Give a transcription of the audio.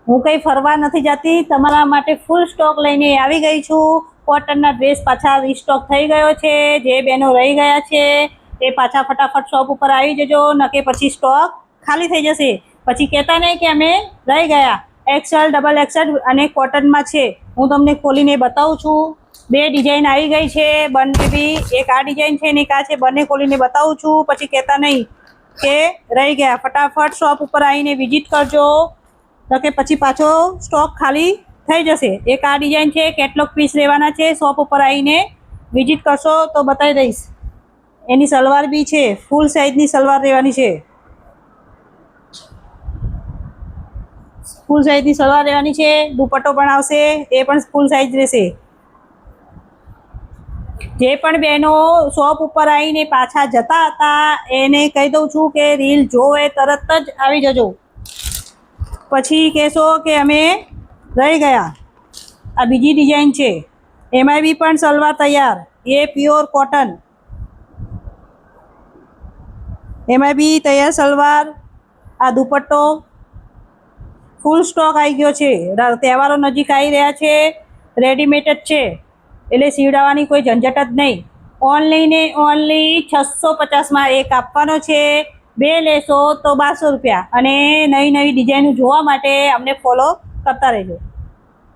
હું કંઈ ફરવા નથી જતી, તમારા માટે ફૂલ સ્ટોક લઈને આવી ગઈ છું। કોટનના ડ્રેસ પાછા રીસ્ટોક થઈ ગયો છે। જે બહેનો રહી ગયા છે એ પાછા ફટાફટ શોપ ઉપર આવી જજો, નકે પછી સ્ટોક ખાલી થઈ જશે। પછી કહેતા નહીં કે અમે રહી ગયા। XL, XXL અને કોટનમાં છે। હું તમને ખોલીને બતાવું છું। બે ડિઝાઇન આવી ગઈ છે, બંને બી એક આ ડિઝાઇન છે ને એક આ છે। બંને ખોલીને બતાવું છું, પછી કહેતા નહીં કે રહી ગયા। ફટાફટ શોપ ઉપર આવીને વિઝિટ કરજો, તો કે પછી પાછો સ્ટોક ખાલી થઈ જશે। એક આ ડિઝાઇન છે, કેટલોગ પીસ લેવાના છે। શોપ ઉપર આવીને વિઝિટ કરશો તો બતાવી દઈશ। એની સલવાર બી છે, ફૂલ સાઇઝની સલવાર લેવાની છે। ફૂલ સાઇઝની સલવાર લેવાની છે। દુપટ્ટો પણ આવશે, એ પણ ફૂલ સાઇઝ રહેશે। જે પણ બહેનો શોપ ઉપર આવીને પાછા જતા હતા એને કહી દઉં છું કે રીલ જોવે તરત જ આવી જજો, પછી કહેશો કે અમે રહી ગયા। આ બીજી ડિઝાઇન છે, એમાં બી પણ સલવાર તૈયાર, એ પ્યોર કોટન, એમાં બી તૈયાર સલવાર। આ દુપટ્ટો ફૂલ સ્ટોક આવી ગયો છે। તહેવારો નજીક આવી રહ્યા છે, રેડીમેડ જ છે એટલે સીવડાવવાની કોઈ ઝંઝટ જ નહીં। ઓનલી ને ઓનલી 650માં એક આપવાનો છે। બે લેશો તો 1200 રૂપિયા। અને નવી નવી ડિઝાઇન જોવા માટે અમને ફોલો કરતા રહેજો।